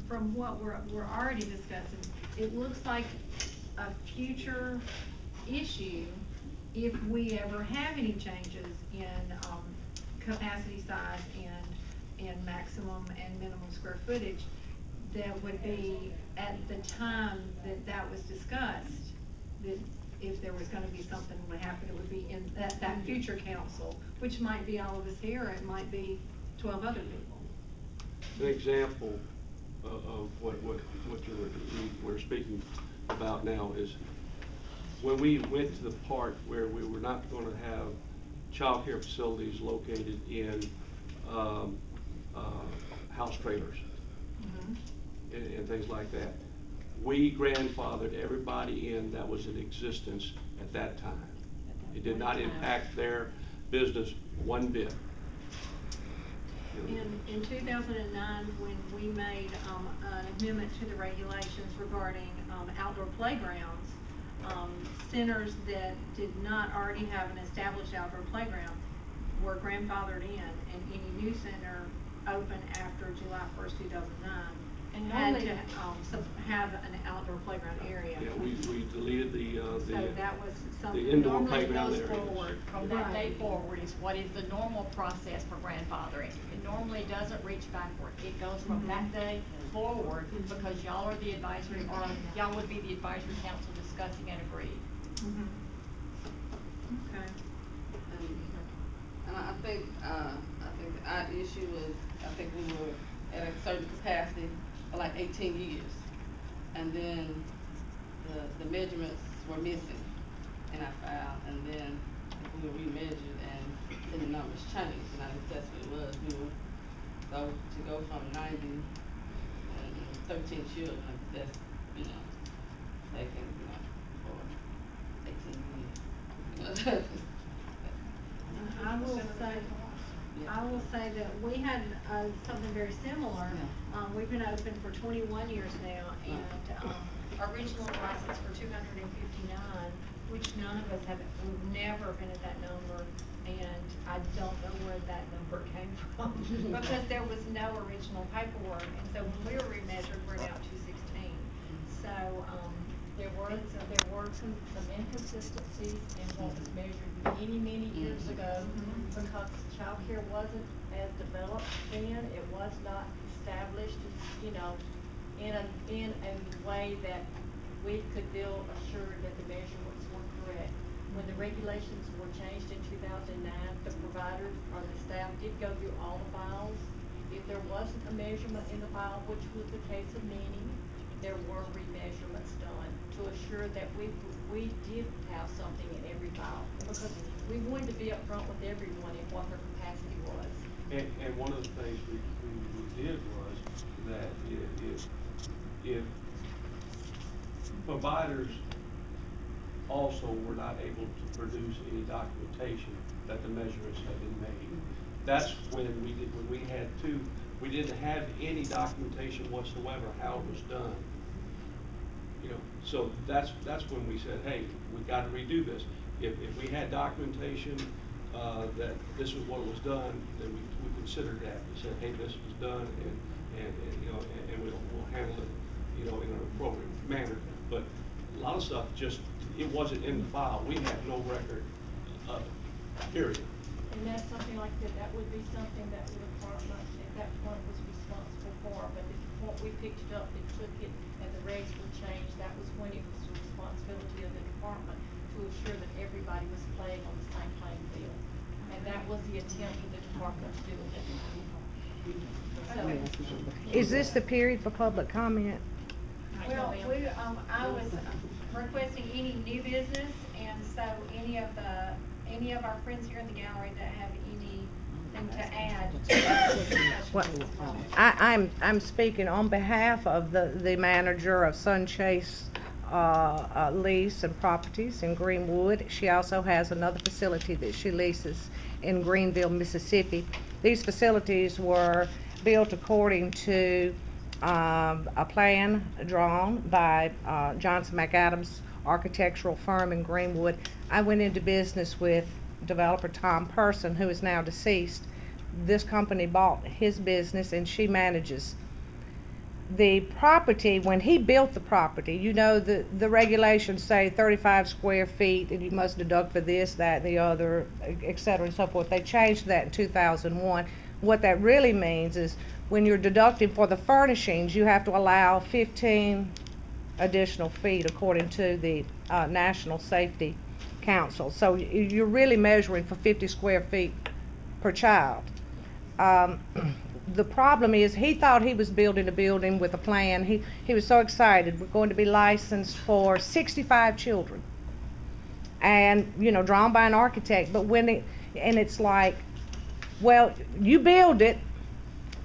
from what we're already discussing, it looks like a future issue if we ever have any changes in, capacity size and maximum and minimum square footage, that would be at the time that that was discussed, that if there was gonna be something that would happen, it would be in that future council, which might be all of us here, or it might be 12 other people. An example of what we're speaking about now is when we went to the part where we were not going to have child care facilities located in house trailers and things like that. We grandfathered everybody in that was in existence at that time. It did not impact their business one bit. In 2009, when we made an amendment to the regulations regarding outdoor playgrounds, centers that did not already have an established outdoor playground were grandfathered in, and any new center opened after July 1st, 2009, and had to have an outdoor playground area. Yeah, we deleted so that was something the indoor normally playground goes area. Forward from that day forward is what is the normal process for grandfathering. It normally doesn't reach backward. It goes from that day forward because y'all are the advisory, or y'all would be the advisory council discussing and agreed. Okay. And I think our issue was, I think we were at a certain capacity for like 18 years. And then the measurements were missing in our file, and then we were remeasured, and then the numbers changed, and I think that's what it was. We were, so to go from 90 and 13 children, that's, taking, for 18 years. I will say that we had something very similar. We've been open for 21 years now, and our original license for 259, which none of us have, we've never been at that number, and I don't know where that number came from because there was no original paperwork, and so when we were remeasured, we're now 216. So there were some inconsistencies in what was measured many years ago because child care wasn't as developed then. It was not established, in a way that we could feel assured that the measurements were correct. When the regulations were changed in 2009, the providers or the staff did go through all the files. If there wasn't a measurement in the file, which was the case of many, there were remeasurements done to assure that we did have something in every file, because we wanted to be upfront with everyone in what their capacity was. And one of the things we did was that if providers also were not able to produce any documentation that the measurements had been made, that's when we didn't have any documentation whatsoever how it was done. So that's when we said, hey, we got to redo this. If we had documentation that this was what was done, then we considered that. We said, hey, this was done, and we'll handle it, in an appropriate manner. But a lot of stuff it wasn't in the file. We had no record of it, period. And that's something like that would be something that the department at that point was responsible for. But at the point we picked it up and took it and the regs were changed, that was when it was the responsibility of the department to assure that everybody was playing on the same playing field. And that was the attempt of the department to do it. So, is this the period for public comment? well, I was requesting any new business, and so any of our friends here in the gallery that have anything to add to that Well, I'm speaking on behalf of the manager of Sunchase Lease and Properties in Greenwood. She also has another facility that she leases in Greenville, Mississippi. These facilities were built according to a plan drawn by Johnson McAdams architectural firm in Greenwood. I went into business with developer Tom Person, who is now deceased. This company bought his business, and she manages the property, when he built the property, you know, the regulations say 35 square feet and you must deduct for this, that, and the other, et cetera, and so forth. They changed that in 2001. What that really means is when you're deducting for the furnishings, you have to allow 15 additional feet according to the National Safety Council. So you're really measuring for 50 square feet per child. The problem is he thought he was building a building with a plan. He was so excited. We're going to be licensed for 65 children, and you know, drawn by an architect. But it's like, well, you build it,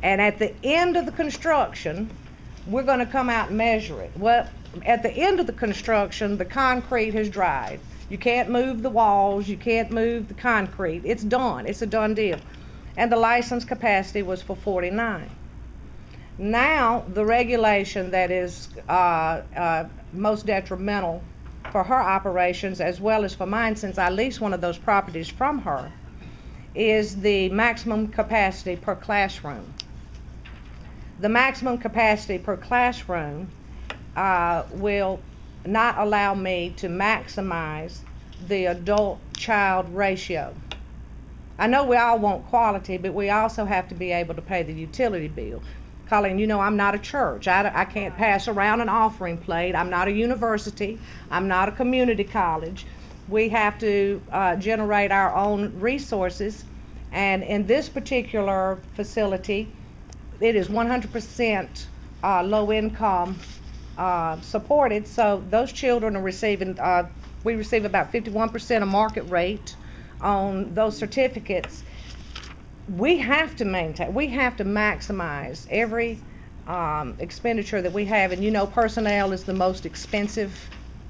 and at the end of the construction, we're going to come out and measure it. Well, at the end of the construction, the concrete has dried. You can't move the walls. You can't move the concrete. It's done. It's a done deal. And the license capacity was for 49. Now, the regulation that is most detrimental for her operations, as well as for mine, since I leased one of those properties from her, is the maximum capacity per classroom. The maximum capacity per classroom will not allow me to maximize the adult-child ratio. I know we all want quality, but we also have to be able to pay the utility bill. Colleen, you know I'm not a church. I can't pass around an offering plate. I'm not a university. I'm not a community college. We have to generate our own resources, and in this particular facility, it is 100% low income supported, so those children are receiving, we receive about 51% of market rate on those certificates. We have to maximize every expenditure that we have, and you know personnel is the most expensive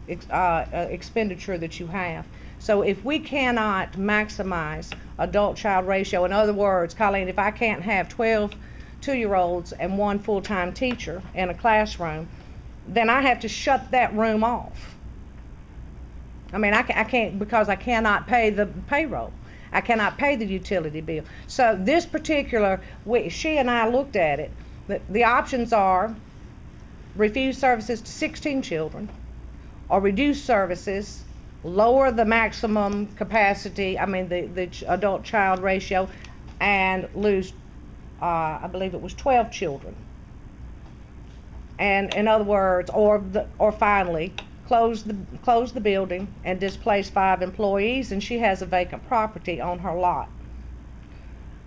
expenditure that you have. So if we cannot maximize adult-child ratio, in other words, Colleen, if I can't have 12 two-year-olds and one full-time teacher in a classroom, then I have to shut that room off. I mean, I can't, because I cannot pay the payroll. I cannot pay the utility bill. So this particular, she and I looked at it. The options are refuse services to 16 children, or reduce services, lower the maximum capacity, the adult-child ratio, and lose, I believe it was 12 children. And in other words, or finally, close the building and displace 5 employees, and she has a vacant property on her lot.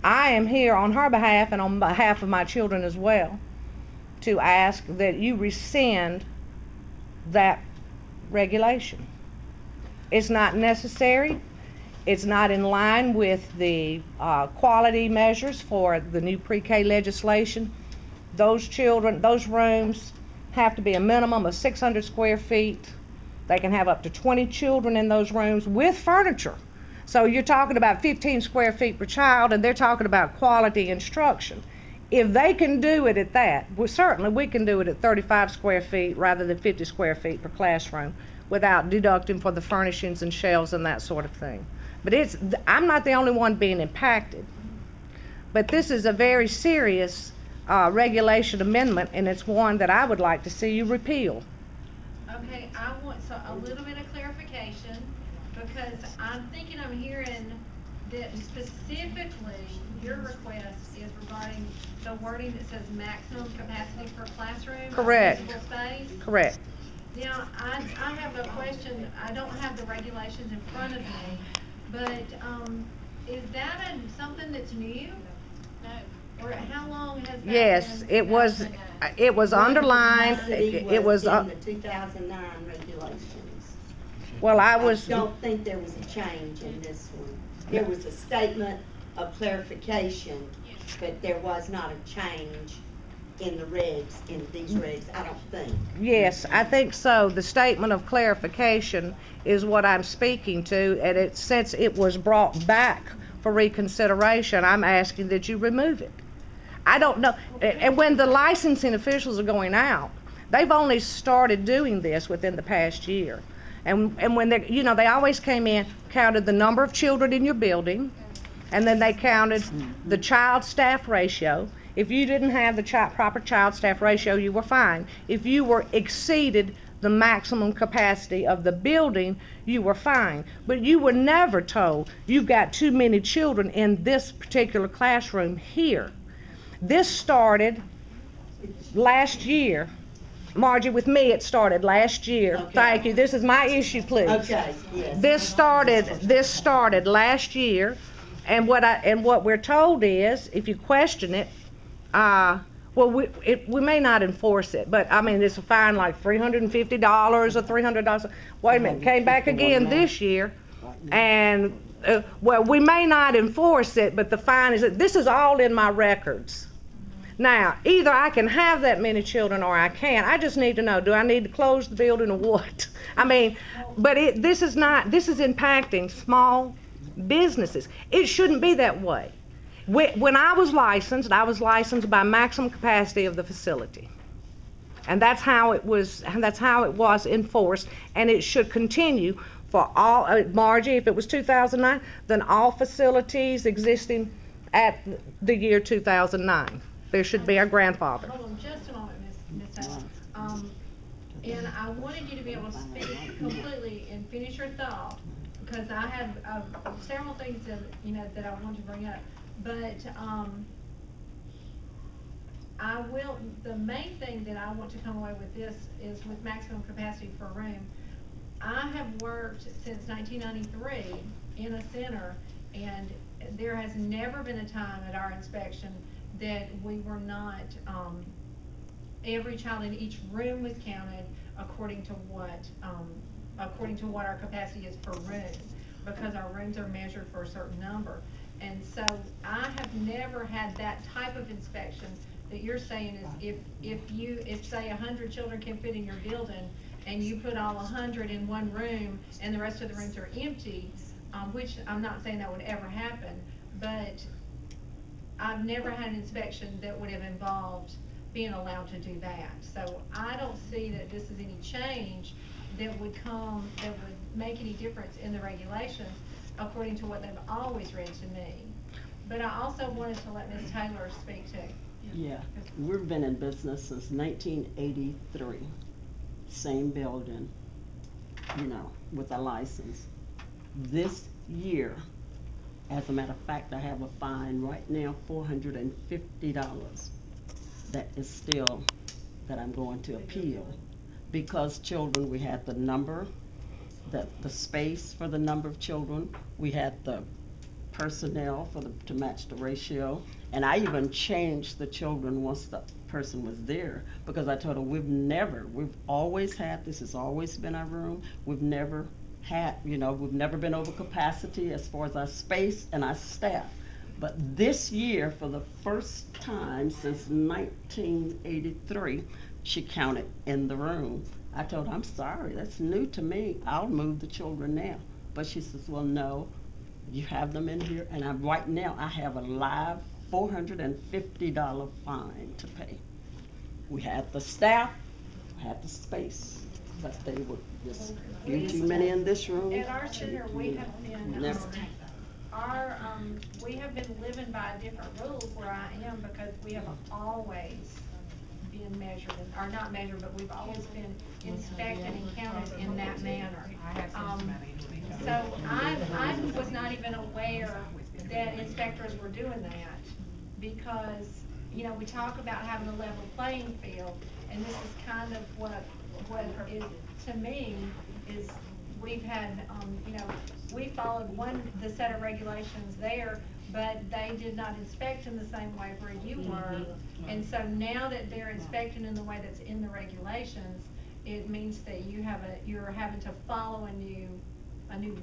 I am here on her behalf and on behalf of my children as well to ask that you rescind that regulation. It's not necessary. It's not in line with the quality measures for the new pre-K legislation. Those rooms have to be a minimum of 600 square feet. They can have up to 20 children in those rooms with furniture. So you're talking about 15 square feet per child, and they're talking about quality instruction. If they can do it at that, well, certainly we can do it at 35 square feet rather than 50 square feet per classroom without deducting for the furnishings and shelves and that sort of thing. But I'm not the only one being impacted. But this is a very serious regulation amendment, and it's one that I would like to see you repeal. Okay, I want a little bit of clarification, because I'm hearing that specifically your request is regarding the wording that says maximum capacity per classroom. Correct. Usable space. Correct. Now, I have a question. I don't have the regulations in front of me, but is that something that's new? No. Or how long has that Yes, been? it was underlined. It was in the 2009 regulations. well, I I don't think there was a change in this one. There was a statement of clarification, but there was not a change in the regs, in these regs, I don't think. Yes, I think so. The statement of clarification is what I'm speaking to, and since it was brought back for reconsideration, I'm asking that you remove it. I don't know, and when the licensing officials are going out, they've only started doing this within the past year. And when they always came in, counted the number of children in your building, and then they counted the child-staff ratio. If you didn't have the proper child staff ratio, you were fine. If you were exceeded the maximum capacity of the building, you were fine. But you were never told you've got too many children in this particular classroom here. This started last year. Margie, with me, it started last year. Okay. Thank you. This is my issue, please. Okay, yes. This started last year, and what we're told is, if you question it, well, we may not enforce it, but I mean, it's a fine like $350 or $300. Wait a minute, came back again this year, and well, we may not enforce it, but the fine is, this is all in my records. Now, either I can have that many children or I can't. I just need to know, do I need to close the building or what? I mean, but this is impacting small businesses. It shouldn't be that way. When I was licensed by maximum capacity of the facility. And that's how it was enforced, and it should continue for all, Margie, if it was 2009, then all facilities existing at the year 2009. There should be a grandfather. Hold on just a moment, Ms. Taylor. And I wanted you to be able to speak completely and finish your thought, because I have several things that I want to bring up. But the main thing that I want to come away with this is with maximum capacity per room. I have worked since 1993 in a center, and there has never been a time at our inspection that we were not, every child in each room was counted according to what our capacity is per room, because our rooms are measured for a certain number. And so I have never had that type of inspection that you're saying is if say 100 children can fit in your building and you put all 100 in one room and the rest of the rooms are empty, which I'm not saying that would ever happen, but I've never had an inspection that would have involved being allowed to do that. So I don't see that this is any change that would make any difference in the regulations according to what they've always read to me. But I also wanted to let Ms. Taylor speak too. Yeah, we've been in business since 1983, same building, with a license. This year, as a matter of fact, I have a fine right now, $450, that is still, that I'm going to appeal. Because children, we had the number, the space for the number of children, we had the personnel to match the ratio, and I even changed the children once the person was there, because I told her we've always had, this has always been our room, we've never had, we've never been over capacity as far as our space and our staff. But this year, for the first time since 1983, she counted in the room. I told her, I'm sorry, that's new to me. I'll move the children now. But she says, well, no, you have them in here, and right now I have a live $450 fine to pay. We had the staff, we had the space, but they were just too many in this room. At our center, we have been we have been living by different rules where I am, because we have always been measured, or not measured, but we've always been inspected and counted in that manner. So I was not even aware that inspectors were doing that, because we talk about having a level playing field, and this is kind of what is, to me, is we've had, we followed the set of regulations there, but they did not inspect in the same way where you were. And so now that they're inspecting in the way that's in the regulations, it means that you're having to follow a new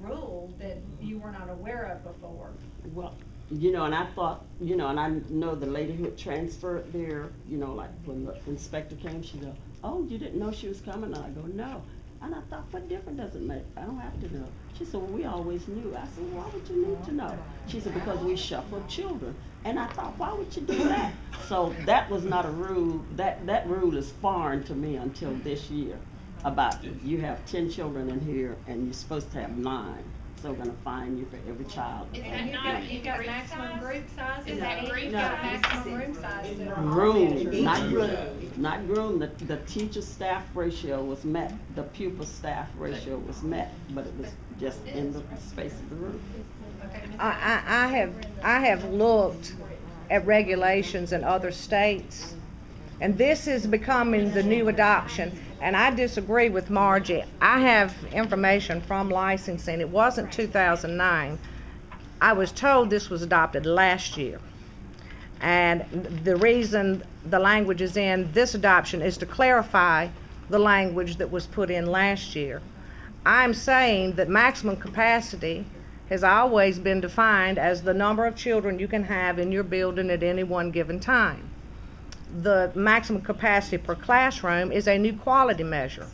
rule that you were not aware of before. Well, and I thought, and I know the lady who had transferred there, like when the inspector came, she go, oh, you didn't know she was coming? And I go, no. And I thought, what difference does it make? I don't have to know. She said, well, we always knew. I said, why would you need to know? She said, because we shuffled children. And I thought, why would you do that? So that was not a rule. That rule is foreign to me until this year. About you have 10 children in here and you're supposed to have 9. so we're gonna fine you for every child. Is that that And you not bring. you've got maximum size? group sizes? Is that group No, size? maximum room size. Room, not Room. group, not room, the teacher-staff ratio was met, the pupil-staff ratio was met, but it was just in the space of the room. I have looked at regulations in other states, and this is becoming the new adoption, and I disagree with Margie. I have information from licensing. It wasn't 2009. I was told this was adopted last year. And the reason the language is in this adoption is to clarify the language that was put in last year. I'm saying that maximum capacity has always been defined as the number of children you can have in your building at any one given time. The maximum capacity per classroom is a new quality measure.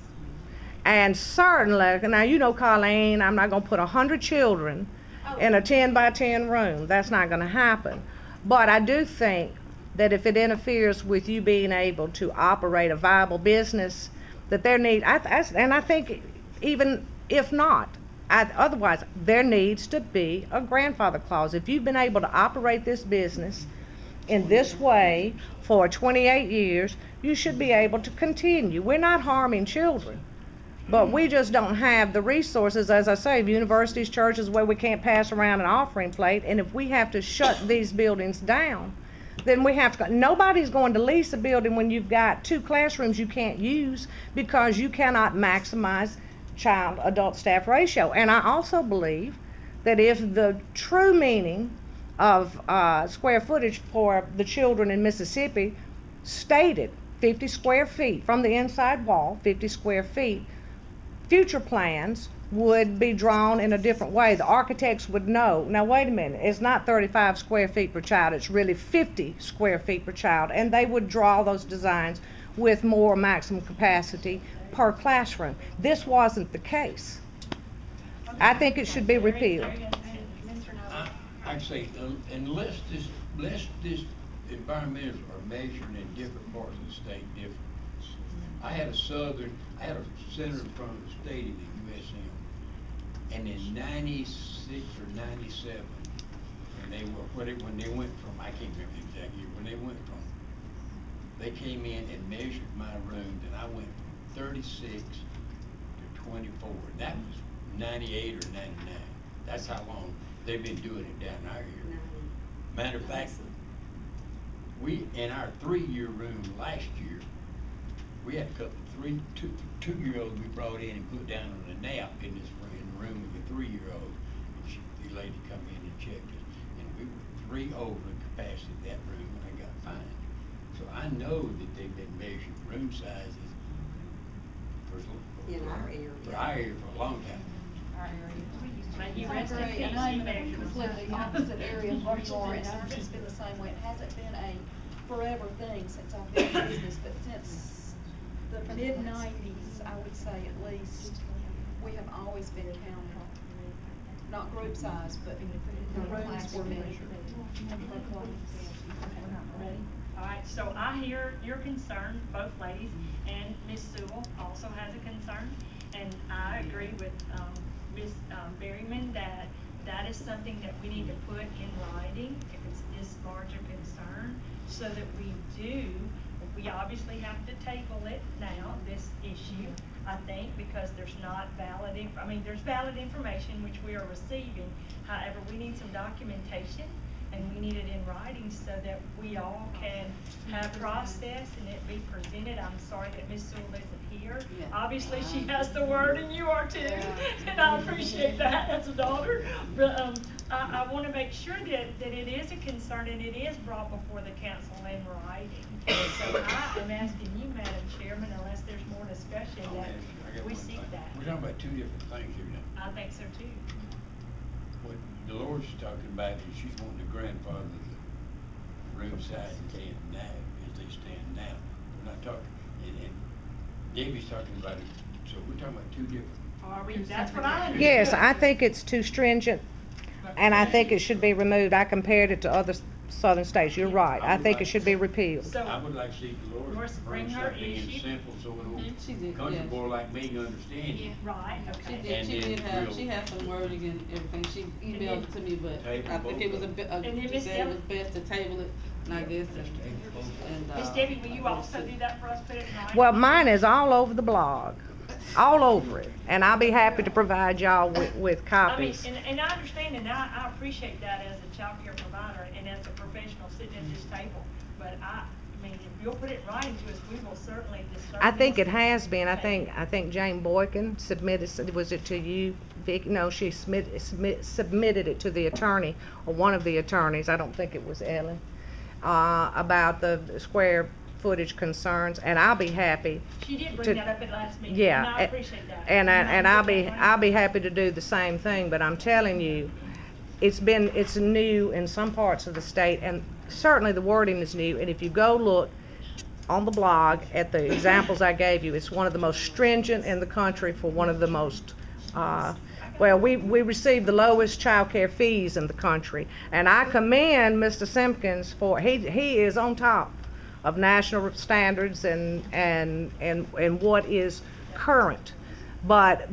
And certainly, now you know, Colleen, I'm not going to put 100 children in a 10 by 10 room. That's not going to happen. But I do think that if it interferes with you being able to operate a viable business, that there need, and I think even if not, otherwise, there needs to be a grandfather clause. If you've been able to operate this business in this way for 28 years, you should be able to continue. We're not harming children, but we just don't have the resources, as I say, universities, churches, where we can't pass around an offering plate. And if we have to shut these buildings down, then we have to, nobody's going to lease a building when you've got 2 classrooms you can't use because you cannot maximize child-adult staff ratio. And I also believe that if the true meaning of square footage for the children in Mississippi stated 50 square feet from the inside wall, 50 square feet, future plans would be drawn in a different way. The architects would know, now wait a minute, it's not 35 square feet per child, it's really 50 square feet per child, and they would draw those designs with more maximum capacity per classroom. This wasn't the case. I think it should be repealed. I'd say, unless this environmentals are measured in different parts of the state different. I had a senator from the state of the USM, and in 96 or 97, when they went from, I can't remember the exact year, when they went from, they came in and measured my rooms, and I went from 36 to 24. That was 98 or 99. That's how long they've been doing it down our here. Matter of fact, we, in our 3-year room last year, we had a couple of 2-year-olds we brought in and put down on a nap in the room with the 3-year-old. And the lady come in and checked us, and we were 3 over the capacity of that room when I got fined. So I know that they've been measuring room sizes In our area. for our area for a long time. I agree, and I'm in a completely opposite area of where you are, and ours has been the same way. It hasn't been a forever thing since I've been in business, but since the mid-90s, I would say at least, we have always been counted. Not group size, but the rooms were measured. All right, so I hear your concern, both ladies, and Ms. Sewell also has a concern, and I agree with Ms. Berryman that that is something that we need to put in writing if it's this large a concern, so that we obviously have to table it now, this issue, I think, because there's not valid, there's valid information which we are receiving. However, we need some documentation, and we need it in writing so that we all can have process and it be presented. I'm sorry that Ms. Sewell isn't here. Yeah. Obviously, she has the word, and you are too, and I appreciate that as a daughter. But I want to make sure that it is a concern and it is brought before the council in writing. So I am asking you, Madam Chairman, unless there's more discussion, that we seek that. We're talking about 2 different things here now. I think so too. What Dolores is talking about is she's wanting to grandfather the room size as they stand now. We're not talking, and Debbie's talking about it, so we're talking about 2 different. That's what I understand. Yes, I think it's too stringent, and I think it should be removed. I compared it to other southern states. You're right. I think it should be repealed. So- I would like to see Dolores Dolores, bring bring her something in issue. simple so an She did, old country yeah. boy like me can understand it. Right, She okay. did, And she then did have, we'll- she had some wording and everything, she emailed it to me, but Table I think it was both. a, And then she Miss said it was Debbie- best to table it, and I guess, and, Miss Debbie, will you also do that for us, put it in writing? Well, mine is all over the blog, all over it, and I'll be happy to provide y'all with I mean, copies. and I understand, and I appreciate that as a child care provider and as a professional sitting at this table. But I mean, if you'll put it in writing to us, we will certainly discern. I think this. it has been. I think Jane Boykin submitted, was it to you, Vic? No, she submitted it to the attorney, or one of the attorneys, I don't think it was Ellen, about the square footage concerns, and I'll be happy. She did bring to- that up at last meeting, Yeah, and I appreciate that. and I'll I'll put that be in writing. happy to do the same thing, but I'm telling you, it's new in some parts of the state, and certainly the wording is new, and if you go look on the blog at the examples I gave you, it's one of the most stringent in the country for one of the most, well, we receive the lowest child care fees in the country, and I commend Mr. Simpkins for, he is on top of national standards and what is current. But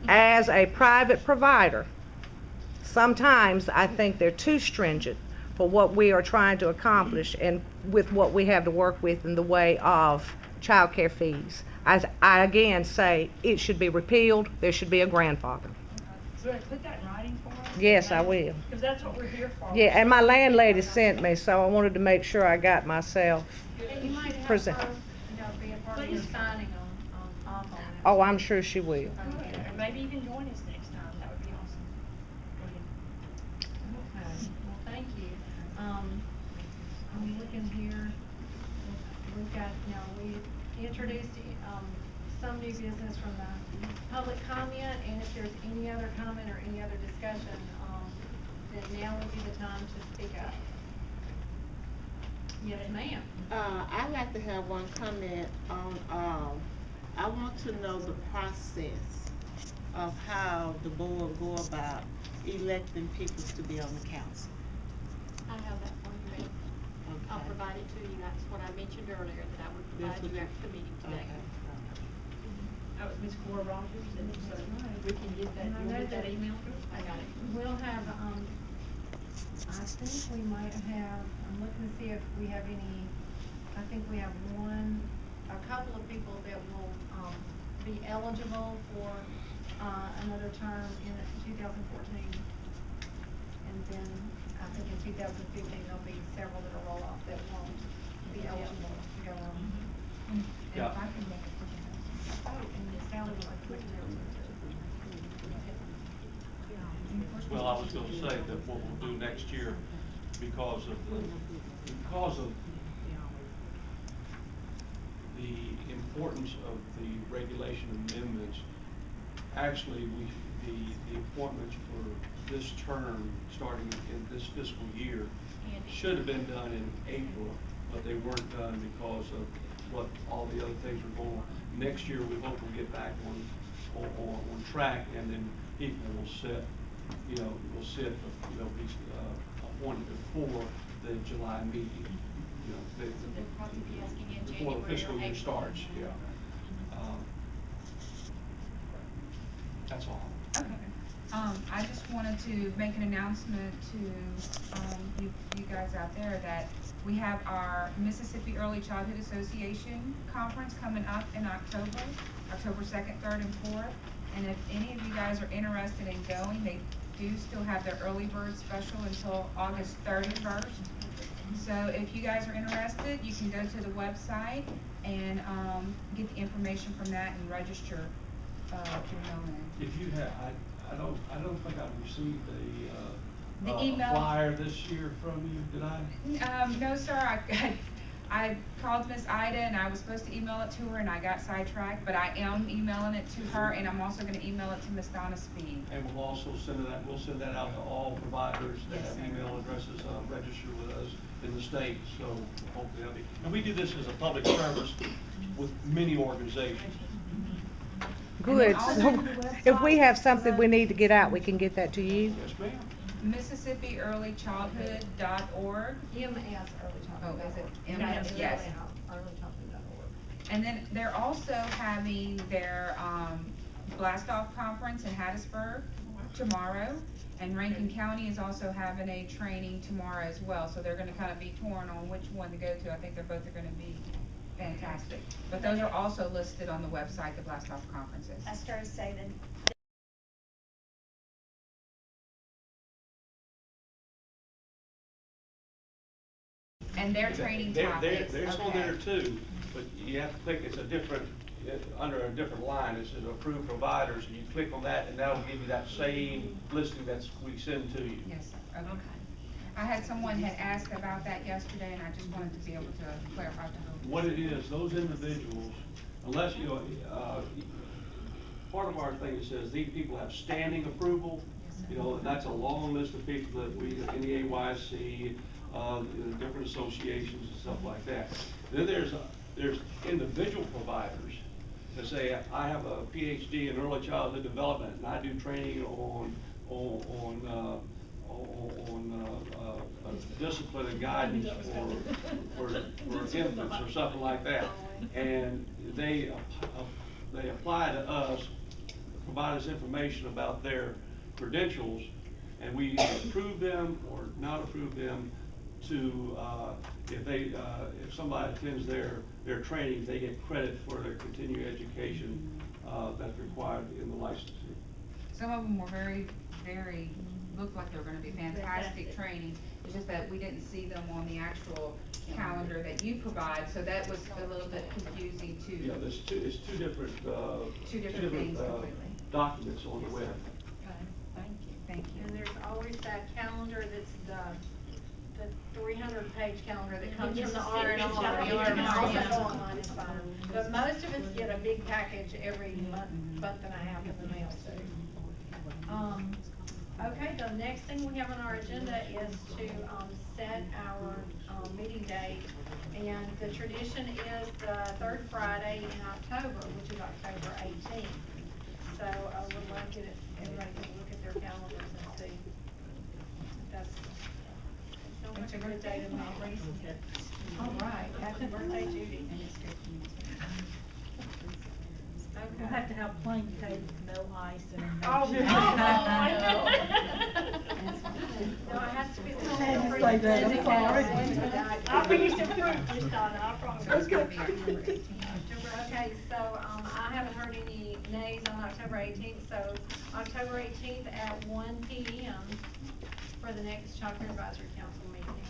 as a private provider, sometimes I think they're too stringent for what we are trying to accomplish and with what we have to work with in the way of child care fees. I again say it should be repealed. There should be a grandfather. So put that in writing for us? Yes, I will. Because that's what we're here for. Yeah, and my landlady sent me, so I wanted to make sure I got myself. And you might have her, Present. be a part of your Please. signing off on it. Oh, I'm sure she will. Good. And maybe even join us next time, that would be awesome. Go ahead. Okay, well, thank you. I'm looking here, we've got, we introduced, some new business from the public comment, and if there's any other comment or any other discussion, then now would be the time to speak up. Yes, ma'am. I'd like to have one comment on, I want to know the process of how the board go about electing people to be on the council. I have that for you, ma'am. I'll Okay. provide it to you, that's what I mentioned earlier, that I would That's provide what you you- after the meeting today. Okay. That was Ms. Cora Rogers, and so We can get that, And I you'll know get that that- email? I got it. We'll have, I think we might have, I'm looking to see if we have any, I think we have a couple of people that will, be eligible for, another term in 2014. And then, I think in 2015, there'll be several that'll roll off that won't be eligible to go on. And Yeah. if I can make a quick announcement. Oh, and Sally would like to make an announcement too. Well, I was gonna say that what we'll do next year, because of the importance of the regulation amendments, actually, the appointments for this term, starting in this fiscal year, should have been done in April, but they weren't done because of what all the other things were going on. Next year, we hope we'll get back on track, and then people will sit, be appointed before the July meeting, They'll probably be asking in before the January or fiscal year April. starts, yeah. That's all. Okay. I just wanted to make an announcement to, you guys out there that we have our Mississippi Early Childhood Association Conference coming up in October 2nd, 3rd, and 4th. And if any of you guys are interested in going, they do still have their early bird special until August 31st. So if you guys are interested, you can go to the website and, get the information from that and register, to know that. If you have, I don't think I've received The a email- flyer this year from you, did I? No, sir, I called Miss Ida and I was supposed to email it to her and I got sidetracked, but I am emailing it to her and I'm also gonna email it to Miss Donna Speed. And we'll also send that out to all providers that Yes, have sir. email addresses, registered with us in the state, so hopefully that'll be, and we do this as a public service with many organizations. Good. also If we have something we need to get out, we can get that to you. Yes, ma'am. MississippiEarlyChildhood.org. MS Early Childhood. Oh, is it Yeah, MS? Yes. earlychildhood.org. And then they're also having their, Blast Off Conference in Hattiesburg tomorrow. And Rankin County is also having a training tomorrow as well, so they're gonna kind of be torn on which one to go to. I think they're both are gonna be fantastic. But those are also listed on the website, the Blast Off conferences. I started saving. And their training topics. They're still there too, but you have to click, it's a different, under a different line, it says approved providers, and you click on that, and that'll give you that same listing we send to you. Yes, sir. Okay. I had someone had asked about that yesterday, and I just wanted to be able to clarify to them. What it is, those individuals, unless, part of our thing, it says these people have standing approval, that's a long list of people that we, NEAYC, different associations and stuff like that. Then there's individual providers that say, I have a PhD in early childhood development, and I do training on discipline and guidance for infants or something like that. And they apply to us, provide us information about their credentials, and we approve them or not approve them to, if somebody attends their training, they get credit for their continuing education that's required in the licensing. Some of them were very, looked like they were gonna be fantastic training. It's just that we didn't see them on the actual calendar that you provide, so that was a little bit confusing too. Yeah, it's two different, Two different things completely. documents on the web. Thank you. And there's always that calendar that's the 300-page calendar that comes from the R&R. The R&R online is fine. But most of us get a big package every month and a half in the mail too. Okay, the next thing we have on our agenda is to set our meeting date. And the tradition is the third Friday in October, which is October 18th. So I would like everybody to look at their calendars and see if that's so much a good day to not race. All right, happy birthday, Judy. Okay. We'll have to have plain cake, no ice and no. Oh, no. No, it has to be. I'll bring you some fruit this time, I promise. Okay, so, I haven't heard any nays on October 18th, so October 18th at 1 p.m. for the next Child Care Advisory Council meeting.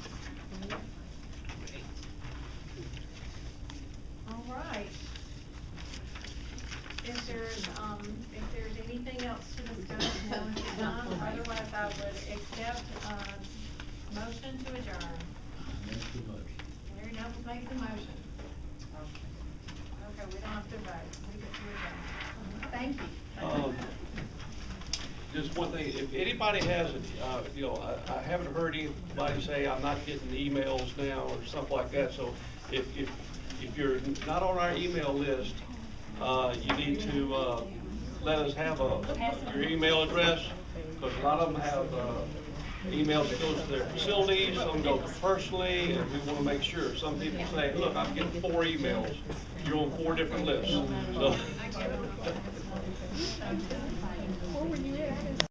All right. If there's anything else to discuss, now is the time. Otherwise, I would accept motion to adjourn. Larry Knuckles makes the motion. Okay, we don't have to vote. We get to adjourn. Thank you. Just one thing, if anybody has, I haven't heard anybody say I'm not getting emails now or something like that, so if you're not on our email list, you need to let us have your email address, because a lot of them have emails that go to their facilities, some go personally, and we want to make sure. Some people say, look, I'm getting 4 emails. You're on 4 different lists. So. Where were you at?